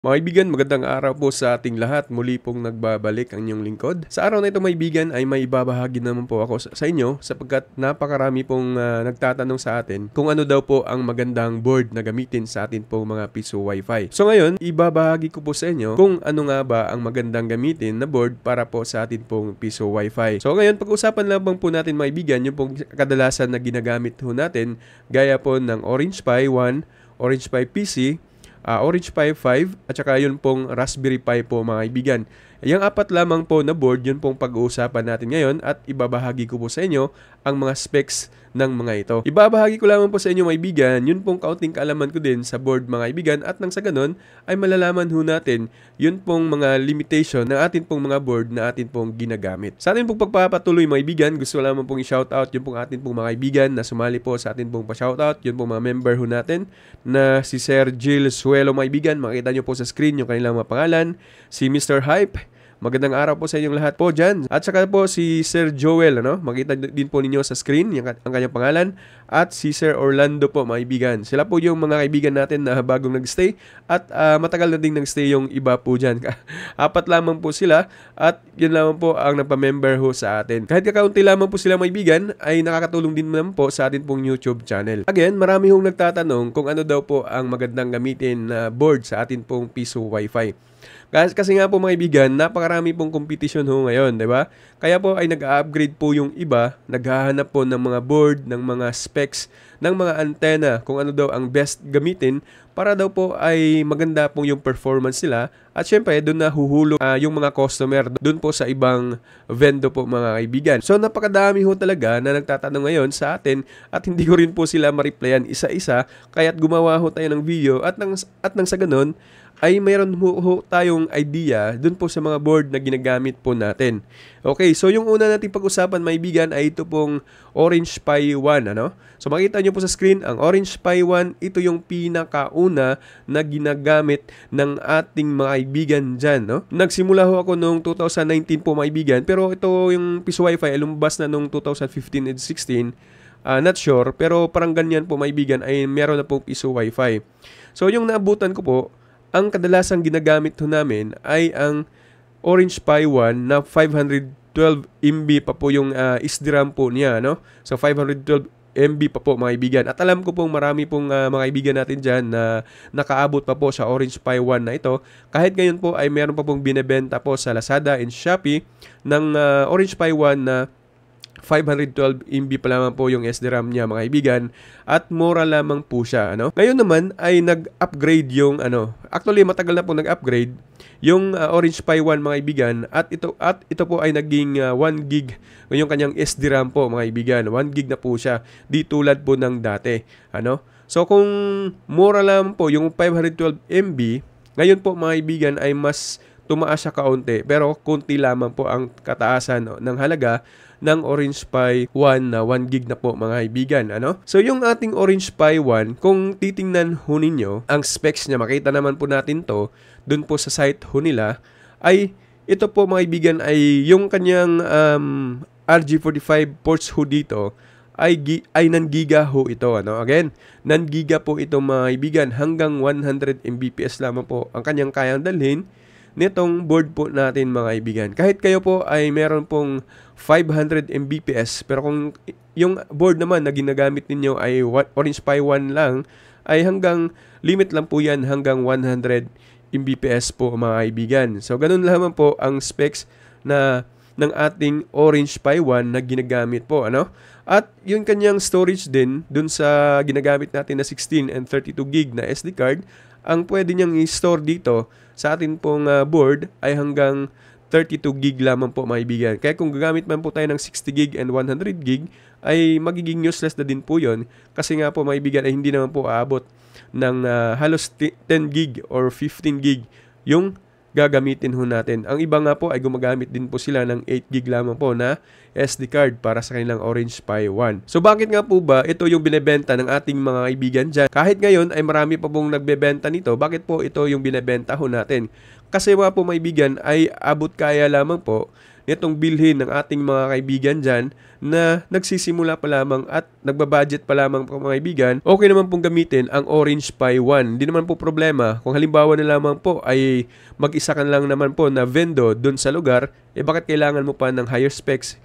Mga kaibigan, magandang araw po sa ating lahat. Muli pong nagbabalik ang inyong lingkod. Sa araw na ito, mga kaibigan, ay may ibabahagi naman po ako sa inyo sapagkat napakarami pong nagtatanong sa atin kung ano daw po ang magandang board na gamitin sa atin pong mga piso Wi-Fi. So ngayon, ibabahagi ko po sa inyo kung ano nga ba ang magandang gamitin na board para po sa atin pong piso Wi-Fi. So ngayon, pag-usapan lamang po natin, mga kaibigan, yung pong kadalasan na ginagamit po natin gaya po ng Orange Pi 1, Orange Pi PC, Orange Pi 5 at saka yun pong Raspberry Pi po, mga kaibigan. Yung apat lamang po na board, yun pong pag-uusapan natin ngayon at ibabahagi ko po sa inyo ang mga specs ng mga ito. Ibabahagi ko lamang po sa inyo, mga kaibigan, yun pong kaunting kaalaman ko din sa board, mga kaibigan, at nang sa ganun ay malalaman ho natin yun pong mga limitation ng atin pong mga board na atin pong ginagamit. Sa atin pong pagpapatuloy, mga kaibigan, gusto lamang pong i-shoutout yun pong atin pong mga kaibigan na sumali po sa atin pong pa-shoutout, yun pong mga member ho natin na si Sir Jill Suelo, mga kaibigan. Makita nyo po sa screen yung kanilang mga pangalan, si Mr. Hype. Magandang araw po sa inyong lahat po dyan. At saka po si Sir Joel, makita din po ninyo sa screen ang kanyang pangalan. At si Sir Orlando po, mga kaibigan. Sila po yung mga kaibigan natin na bagong nagstay. At matagal na din nagstay yung iba po dyan. Apat lamang po sila. At yun lamang po ang nagpa-member ho sa atin. Kahit kakaunti lamang po sila, mga kaibigan, ay nakakatulong din naman po sa atin pong YouTube channel. Again, marami hong nagtatanong kung ano daw po ang magandang gamitin na board sa atin pong piso Wi-Fi. Kasi nga po, mga kaibigan, napakarami pong competition ho ngayon, di ba? Kaya po ay nag-upgrade po yung iba, naghahanap po ng mga board, ng mga specs, ng mga antena, kung ano daw ang best gamitin para daw po ay maganda po yung performance nila. At syempre, doon na huhulog yung mga customer doon po sa ibang vendor po, mga kaibigan. So napakadami ho talaga na nagtatanong ngayon sa atin at hindi ko rin po sila ma-replyan isa-isa. Kaya't gumawa ho tayo ng video at nang sa ganun, ay mayroon ho tayong idea dun po sa mga board na ginagamit po natin. Okay, so yung una nating pag-usapan, mga kaibigan, ay ito pong Orange Pi 1, So makita nyo po sa screen, ang Orange Pi 1, ito yung pinakauna na ginagamit ng ating mga kaibigan dyan, Nagsimula ho ako noong 2019 po, mga kaibigan, pero ito yung piso Wi-Fi ay lumabas na noong 2015 and 16. Not sure, pero parang ganyan po, mga kaibigan, ay meron na pong piso Wi-Fi. So yung naabutan ko po, ang kadalasang ginagamit ho namin ay ang Orange Pi 1 na 512 MB pa po yung SDRAM po niya, So 512 MB pa po, mga kaibigan. At alam ko pong marami pong mga kaibigan natin dyan na nakaabot pa po sa Orange Pi 1 na ito. Kahit ngayon po ay meron pa pong binebenta po sa Lazada and Shopee ng Orange Pi 1 na 512 MB pa lamang po yung SDRAM niya, mga kaibigan, at mura lamang po siya, Ngayon naman ay nag-upgrade yung actually matagal na po nag-upgrade yung Orange Pi 1, mga kaibigan, at ito po ay naging 1 gig yung kanyang SDRAM po, mga kaibigan. 1 gig na po siya, di tulad po ng dati, So kung mura lang po yung 512 MB, ngayon po, mga kaibigan, ay mas tumaas siya kaunti, pero konti lamang po ang kataasan ng halaga ng Orange Pi 1 na 1 gig na po, mga kaibigan, So yung ating Orange Pi 1, kung titingnan ho ninyo ang specs niya, makita naman po natin to dun po sa site ho nila, ay ito po, mga kaibigan, ay yung kanyang RG45 ports ho dito ay nan-giga ho ito, Again, nan-giga po ito, mga kaibigan, hanggang 100 Mbps lamang po ang kanyang kayang dalhin nitong board po natin, mga kaibigan. Kahit kayo po ay meron pong 500 Mbps, pero kung yung board naman na ginagamit ninyo ay Orange Pi 1 lang, ay hanggang limit lang po yan hanggang 100 Mbps po, mga kaibigan. So ganun lamang po ang specs ng ating Orange Pi 1 na ginagamit po, At yung kanyang storage din dun sa ginagamit natin na 16 and 32 gig na SD card, ang pwede niyang i-store dito sa atin pong board ay hanggang 32 gig lamang po, mga kaibigan. Kaya kung gagamit man po tayo ng 60 gig and 100 gig, ay magiging useless na din po yon. Kasi nga po, mga kaibigan, ay hindi naman po aabot ng halos 10 gig or 15 gig yung gagamitin ho natin. Ang iba nga po ay gumagamit din po sila ng 8 gig lamang po na SD card para sa kanilang Orange Pi 1. So bakit nga po ba ito yung binebenta ng ating mga kaibigan dyan? Kahit ngayon ay marami pa pong nagbebenta nito, bakit po ito yung binebenta ho natin? Kasi mga po maibigan ay abot kaya lamang po nitong bilhin ng ating mga kaibigan dyan na nagsisimula pa lamang at nagbabudget pa lamang po mga kaibigan. Okay naman pong gamitin ang Orange Pi 1. Hindi naman po problema. Kung halimbawa na lamang po ay mag-isa ka lang naman po na vendo dun sa lugar, bakit kailangan mo pa ng higher specs?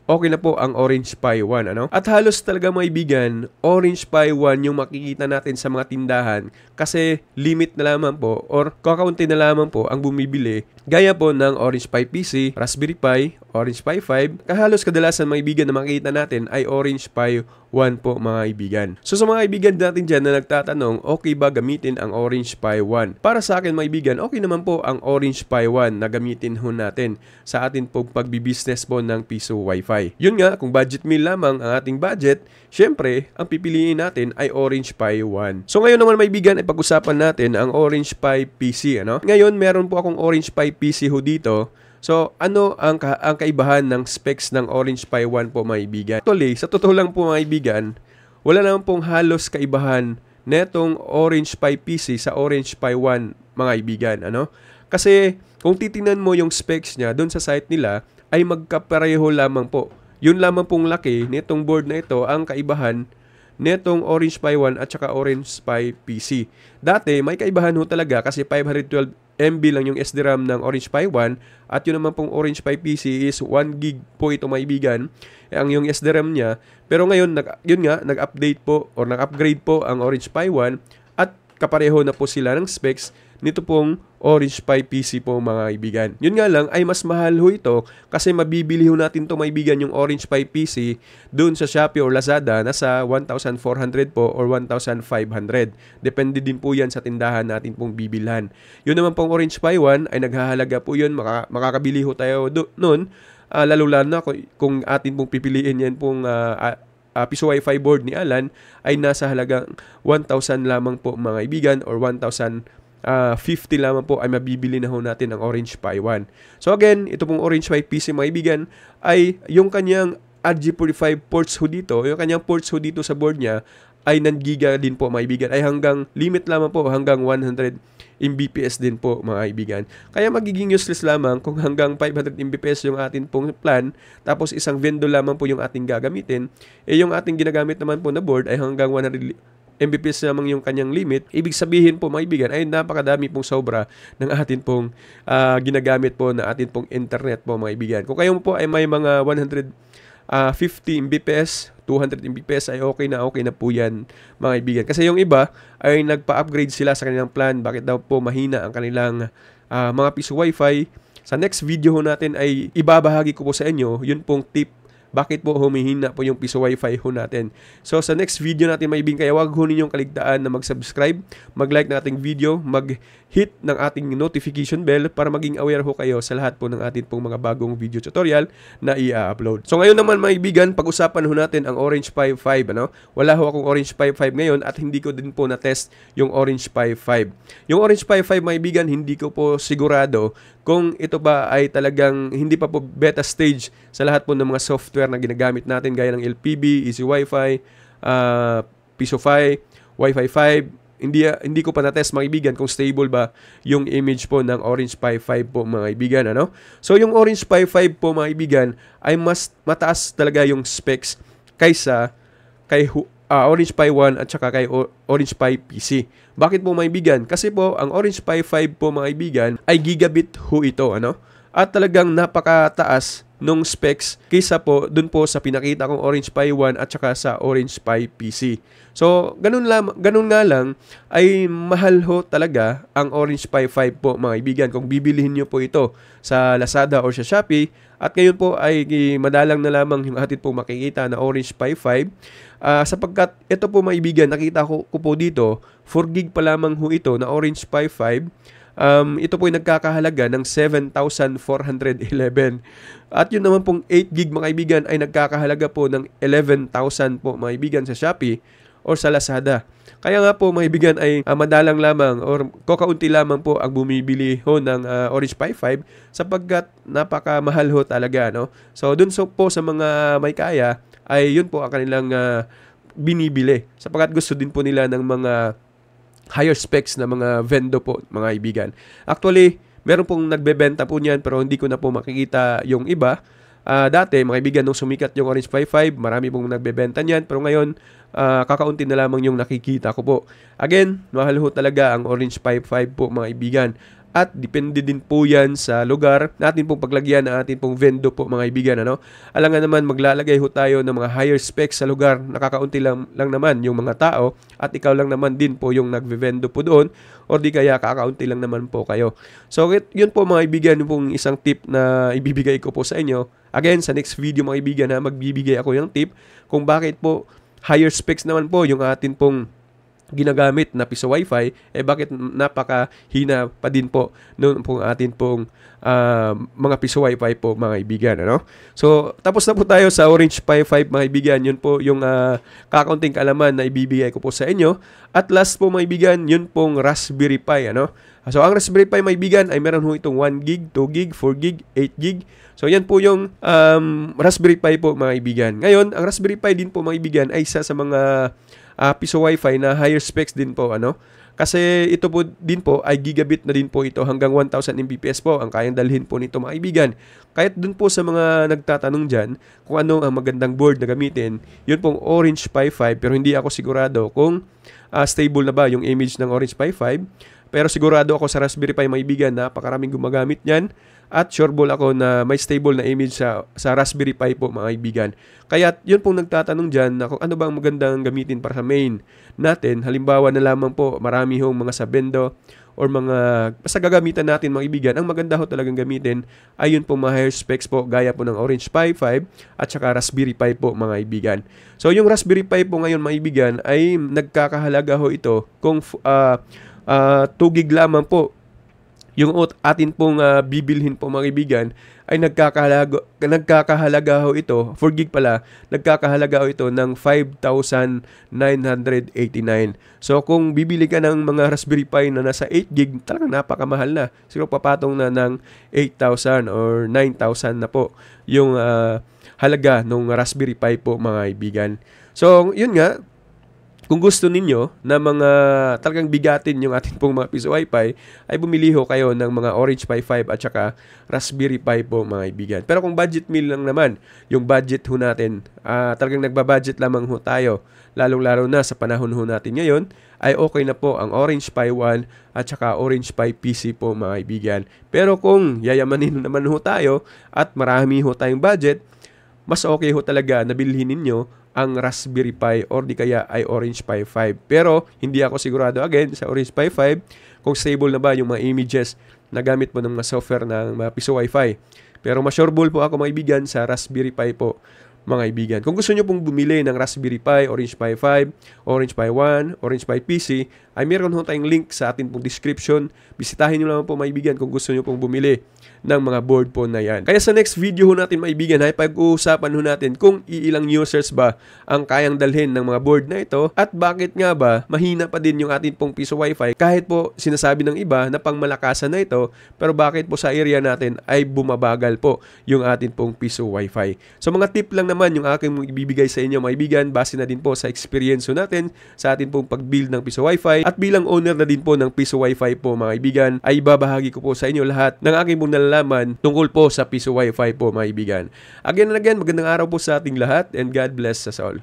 Okay na po ang Orange Pi 1, ano? At halos talaga mga kaibigan, Orange Pi 1 yung makikita natin sa mga tindahan kasi limit na lamang po or kakaunti na lamang po ang bumibili. Gaya po ng Orange Pi PC, Raspberry Pi, Orange Pi 5, kahalos kadalasan mga kaibigan na makikita natin ay Orange Pi 1 po mga kaibigan. So sa mga kaibigan natin dyan na nagtatanong, okay ba gamitin ang Orange Pi 1? Para sa akin mga kaibigan, okay naman po ang Orange Pi 1 na gamitin ho natin sa atin pong pagbibusiness po ng Piso Wi-Fi. Yun nga, kung budget meal lamang ang ating budget, syempre, ang pipiliin natin ay Orange Pi 1. So ngayon naman mga kaibigan, ay pag-usapan natin ang Orange Pi PC. Ano? Ngayon, meron po akong Orange Pi PC ho dito. So, ano ang kaibahan ng specs ng Orange Pi 1 po mga kaibigan? Actually, sa totoo lang po mga kaibigan, wala naman pong halos kaibahan netong Orange Pi PC sa Orange Pi 1 mga kaibigan. Ano? Kasi kung titingnan mo yung specs niya doon sa site nila, ay magkapareho lamang po. Yun lamang pong laki nitong board na ito ang kaibahan netong Orange Pi 1 at saka Orange Pi PC. Dati, may kaibahan ho talaga kasi 512 MB lang yung SDRAM ng Orange Pi 1 at yun naman pong Orange Pi PC is 1 gig po ito maibigan ang yung SDRAM niya. Pero ngayon, nag-update po or nag-upgrade po ang Orange Pi 1 at kapareho na po sila ng specs nito pong Orange Pi PC po mga kaibigan. Yun nga lang ay mas mahal ho ito kasi mabibili ho natin to maibigan yung Orange Pi PC doon sa Shopee or Lazada nasa 1,400 po or 1,500. Depende din po yan sa tindahan natin pong bibilhan. Yun naman pong Orange Pi 1 ay naghahalaga po yun. Makakabili ho tayo noon. Lalo na kung atin pong pipiliin yan pong Piso Wi-Fi board ni Alan ay nasa halagang 1,000 lamang po mga kaibigan or 1,050 lamang po ay mabibili na ho natin ang Orange Pi 1. So again, ito pong Orange Pi PC mga kaibigan ay yung kanyang RJ45 ports ho dito, yung kanyang ports ho dito sa board niya ay nan-giga din po mga kaibigan, ay hanggang limit lamang po hanggang 100 Mbps din po mga kaibigan. Kaya magiging useless lamang kung hanggang 500 Mbps yung atin pong plan tapos isang vendor lamang po yung ating gagamitin, yung ating ginagamit naman po na board ay hanggang 100 Mbps lamang yung kanyang limit. Ibig sabihin po mga kaibigan ay napakadami pong sobra ng atin pong ginagamit po na atin pong internet po mga kaibigan. Kung kayo po ay may mga 150 Mbps, 200 Mbps ay okay na po yan mga kaibigan. Kasi yung iba ay nagpa-upgrade sila sa kanilang plan. Bakit daw po mahina ang kanilang mga Piso Wi-Fi? Sa next video ho natin ay ibabahagi ko po sa inyo yun pong tip bakit po humihina po yung Piso Wi-Fi ho natin. So sa next video natin maibig kaya wag ho ninyong kaligtaan na mag-subscribe, mag-like ng ating video, mag-hit ng ating notification bell para maging aware ho kayo sa lahat po ng ating pong mga bagong video tutorial na i-upload. So ngayon naman maibigan, pag-usapan ho natin ang Orange Pi 5. Ano? Wala ho akong Orange Pi 5 ngayon at hindi ko din po na-test yung Orange Pi 5. Yung Orange Pi 5 maibigan, hindi ko po sigurado kung ito ba ay talagang hindi pa po beta stage sa lahat po ng mga software na ginagamit natin gaya ng LPB, Easy Wi-Fi, Piso Fi, Wi-Fi 5. Hindi ko pa na-test mga kaibigan kung stable ba yung image po ng Orange Pi 5 po mga kaibigan. Ano? So yung Orange Pi 5 po mga kaibigan ay mas mataas talaga yung specs kaysa kay Orange Pi 1 at saka kay Orange Pi PC. Bakit po mga kaibigan? Kasi po ang Orange Pi 5 po mga kaibigan ay gigabit ho ito, ano? At talagang napakataas nung specs kaysa po dun po sa pinakita kong Orange Pi 1 at saka sa Orange Pi PC. So, ganun nga lang ay mahal ho talaga ang Orange Pi 5 po mga kaibigan kung bibilihin nyo po ito sa Lazada or sa Shopee. At ngayon po ay madalang na lamang yung atin po makikita na Orange Pi 5. Sapagkat ito po mga kaibigan, nakita ko po dito, 4 gig pa lamang ho ito na Orange Pi 5. Ito po ay nagkakahalaga ng 7,411. At yun naman pong 8 gig mga kaibigan ay nagkakahalaga po ng 11,000 po mga kaibigan sa Shopee or sa Lazada. Kaya nga po mga kaibigan ay madalang lamang or kakaunti lamang po ang bumibili ho ng Orange Pi 5 sapagkat napakamahal ho talaga. No? So dun po sa mga may kaya ay yun po ang kanilang binibili sapagkat gusto din po nila ng mga higher specs na mga vendo po mga kaibigan. Actually, Meron pong nagbebenta po niyan pero hindi ko na po makikita yung iba. Dati, mga kaibigan, nung sumikat yung Orange Pi 5, marami pong nagbebenta niyan. Pero ngayon, kakaunti na lamang yung nakikita ko po. Again, mahal ho talaga ang Orange Pi 5 po, mga kaibigan. At depende din po yan sa lugar natin pong paglagyan ng ating pong vendo po, mga kaibigan. Alam nga naman, maglalagay ho tayo ng mga higher specs sa lugar. Nakakaunti lang naman yung mga tao at ikaw lang naman din po yung nagve-vendo po doon or di kaya kakaunti lang naman po kayo. So, yun po, mga kaibigan, yung pong isang tip na ibibigay ko po sa inyo. Again, sa next video, mga kaibigan, magbibigay ako yung tip kung bakit po higher specs naman po yung atin pong ginagamit na piso Wi-Fi, bakit napakahina pa din po noon pong atin pong mga piso Wi-Fi po, mga kaibigan. So, tapos na po tayo sa Orange Pi 5, mga kaibigan. Yun po yung kakaunting kaalaman na ibibigay ko po sa inyo. At last po, mga kaibigan, yun pong Raspberry Pi. So, ang Raspberry Pi, mga kaibigan, ay meron ho itong 1GB, 2GB, 4GB, 8GB. So, yan po yung Raspberry Pi po, mga kaibigan. Ngayon, ang Raspberry Pi din po, mga kaibigan, ay isa sa mga piso Wi-Fi na higher specs din po. Kasi ito po din po ay gigabit na din po ito, hanggang 1000 Mbps po ang kayang dalhin po nito, mga kaibigan. Kahit dun po sa mga nagtatanong dyan kung ano ang magandang board na gamitin, yun pong Orange Pi 5, pero hindi ako sigurado kung stable na ba yung image ng Orange Pi 5. Pero sigurado ako sa Raspberry Pi, mga kaibigan, napakaraming gumagamit niyan. At sureball ako na may stable na image sa Raspberry Pi po, mga kaibigan. Kaya yun pong nagtatanong dyan na kung ano ba ang magandang gamitin para sa main natin. Halimbawa na lamang po, marami hong mga sabendo or mga basta gagamitan natin, mga kaibigan. Ang maganda ho talagang gamitin ay yun pong mga higher specs po, gaya po ng Orange Pi 5 at saka Raspberry Pi po, mga kaibigan. So yung Raspberry Pi po ngayon, mga kaibigan, ay nagkakahalaga ho ito kung 2GB lamang po yung atin pong bibilhin po, mga kaibigan, ay nagkakahalaga ho ito, 4GB pala, nagkakahalaga ho ito ng 5,989. So kung bibili ka ng mga Raspberry Pi na nasa 8GB, talagang napakamahal na. Siguro papatong na ng 8,000 or 9,000 na po yung halaga ng Raspberry Pi po, mga kaibigan. So yun nga, kung gusto ninyo na mga talagang bigatin yung ating pong mga piso Wi-Fi, ay bumili ho kayo ng mga Orange Pi 5 at saka Raspberry Pi po, mga kaibigan. Pero kung budget meal lang naman, yung budget ho natin, talagang nagbabudget lamang ho tayo, lalong-lalo na sa panahon ho natin ngayon, ay okay na po ang Orange Pi 1 at saka Orange Pi PC po, mga kaibigan. Pero kung yayamanin naman ho tayo at marami ho tayong budget, mas okay ho talaga na bilhin ninyo ang Raspberry Pi or di kaya ay Orange Pi 5. Pero hindi ako sigurado again sa Orange Pi 5 kung stable na ba yung mga images na gamit mo ng mga software ng mga piso Wi-Fi. Pero ma-sureball po ako, mga kaibigan, sa Raspberry Pi po, mga kaibigan. Kung gusto nyo pong bumili ng Raspberry Pi, Orange Pi 5, Orange Pi 1, Orange Pi PC, ay meron ho tayong link sa atin pong description. Bisitahin nyo lang po, mga kaibigan, kung gusto nyo pong bumili ng mga board po na yan. Kaya sa next video ho natin, mga kaibigan, ay pag-uusapan ho natin kung iilang users ba ang kayang dalhin ng mga board na ito at bakit nga ba mahina pa din yung atin pong piso Wi-Fi kahit po sinasabi ng iba na pangmalakasan na ito, pero bakit po sa area natin ay bumabagal po yung atin pong piso Wi-Fi. So mga tip lang naman yung aking ibibigay sa inyo, mga kaibigan, base na din po sa experience ho natin sa atin pong pag-build ng piso Wi-Fi at bilang owner na din po ng piso Wi-Fi po, mga kaibigan, ay babahagi ko po sa inyo lahat ng aking pong nalalaman tungkol po sa piso Wi-Fi po, mga kaibigan. Again and again, magandang araw po sa ating lahat and God bless us all.